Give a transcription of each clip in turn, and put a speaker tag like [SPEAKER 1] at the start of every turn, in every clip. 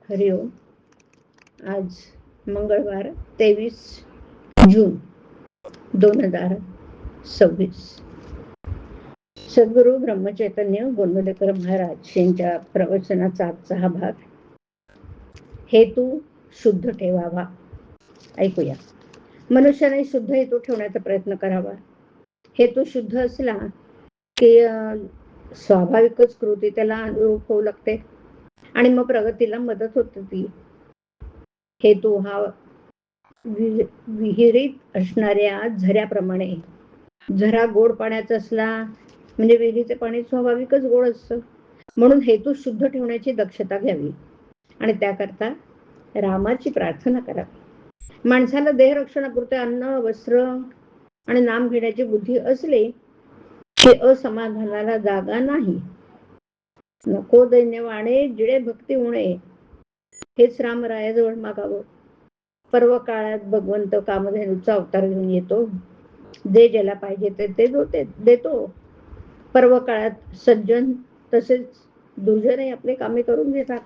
[SPEAKER 1] हरिओम. आज मंगळवार 23 जून 2026. सद्गुरू ब्रह्मचैतन्य गोंदवलेकर महाराज यांच्या प्रवचनाचा आजचा हा भाग. हेतू शुद्ध ठेवावा. ऐकूया. मनुष्याने शुद्ध हेतू ठेवण्याचा प्रयत्न करावा. हेतू शुद्ध असला की स्वाभाविकच कृती त्याला अनुरूप होऊ लागते आणि मग प्रगतीला मदत होते. ती हेतू हा विहिरीत असणाऱ्या झऱ्याप्रमाणे. झरा गोड पाण्याचा असला म्हणजे विहिरीचे पाणी स्वाभाविकच गोड असतं. म्हणून हेतू शुद्ध ठेवण्याची दक्षता घ्यावी आणि त्याकरता रामाची प्रार्थना करावी. माणसाला देहरक्षणापुरते अन्न, वस्त्र आणि नाम घेण्याची बुद्धी असली की असमाधानाला जागा नाही. नको दैन्यवाणे जिडे भक्ती होणे, हेच रामरायाजवळ मागावं. पर्व काळात भगवंत कामधेनूचा अवतार घेऊन येतो. जे ज्याला पाहिजे ते देतो. पर्व काळात सज्जन तसेच दुर्जनही आपले कामे करून घेतात.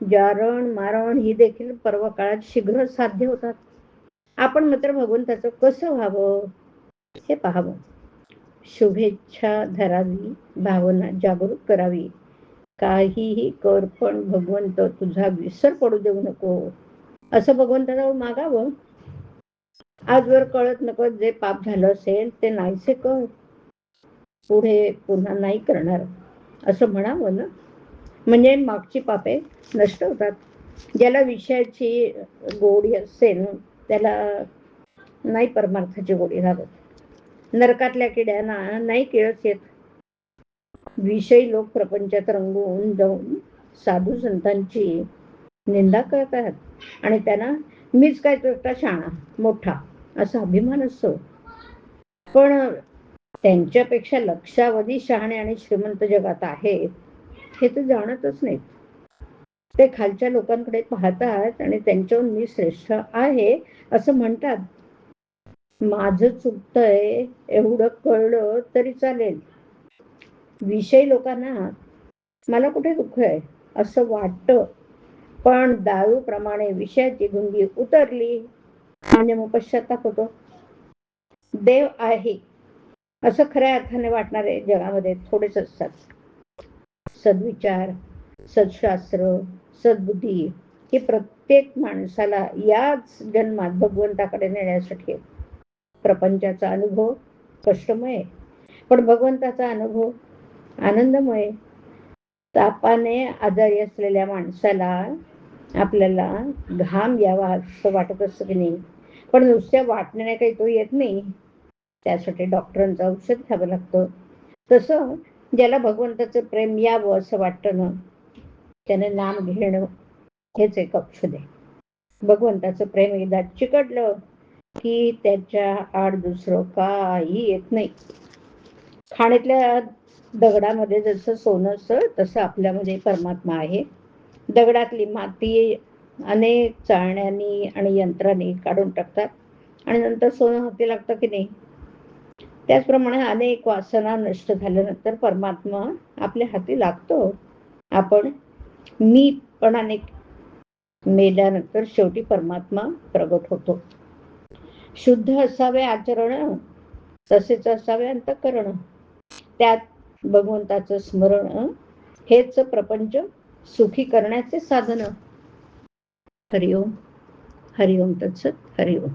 [SPEAKER 1] जारण मारण ही देखील पर्व काळात शीघ्र साध्य होतात. आपण मात्र भगवंताचं कसं व्हावं हे पाहावं. शुभेच्छा धरावी, भावना जागृत करावी. काहीही कर पण भगवंत तुझा विसर पडू देऊ नको, असं भगवंताला मागावं. आजवर कळत नकळत जे पाप झालं असेल ते नाहीसे कर, पुढे पुन्हा नाही करणार असं म्हणावं ना. म्हणजे मागची पापे नष्ट होतात. ज्याला विषयाची गोडी असेल त्याला नाही परमार्थाची गोडी लागत. नरकातल्या किड्यांना नाही किळस येत. विषयी लोक प्रपंचात रंगून जाऊन साधू संतांची निंदा करतात आणि त्यांना मीच काय तुझा शहाणा मोठा असा अभिमान असतो. पण त्यांच्यापेक्षा लक्षावधी शहाणे आणि श्रीमंत जगात आहेत हे तर जाणतच नाहीत. ते खालच्या लोकांकडे पाहतात आणि त्यांच्याहून मी श्रेष्ठ आहे असं म्हणतात. माझं चुकतंय एवढं कळलं तरी चालेल. विषयी लोकांना मला कुठे दुःख आहे असं वाटतं. पण दारूप्रमाणे विषयाची गुंगी उतरली म्हणजे मग पश्चाताप होतो. देव आहे असं खऱ्या अर्थाने वाटणारे जगामध्ये थोडेच असतात. सद्विचार, सद्शास्त्र, सद्बुद्धी ही प्रत्येक माणसाला याच जन्मात भगवंताकडे नेण्यासाठी. प्रपंचाचा अनुभव कष्टमय पण भगवंताचा अनुभव आनंदमय. तापाने आजारी असलेल्या माणसाला आपल्याला घाम यावा असं वाटत असतं की नाही, पण नुसत्या वाटण्याने काही तो येत नाही. त्यासाठी डॉक्टरांचं औषध घ्यावं लागतं. तसं ज्याला भगवंताचं प्रेम यावं असं वाटतं ना, त्याने नाम घेणं हेच एक औषध आहे. भगवंताचं प्रेम एकदा चिकटलं की त्याच्या आड दुसरं काही येत नाही. खाणीतल्या दगडामध्ये जसं सोनं असतं तसं आपल्यामध्ये परमात्मा आहे. दगडातली माती अनेक चाळण्यांनी आणि यंत्रांनी काढून टाकतात आणि नंतर सोनं हाती लागतं की नाही. त्याचप्रमाणे अनेक वासना नष्ट झाल्यानंतर परमात्मा आपल्या हाती लागतो. आपण मीपणाने मेल्यानंतर शेवटी परमात्मा प्रगट होतो. शुद्ध असावे आचरण, तसेच असावे अंतःकरण. त्यात भगवंताचं स्मरण हेच प्रपंच सुखी करण्याचे साधन. हरिओम. हरिओम तत्सत. हरिओम.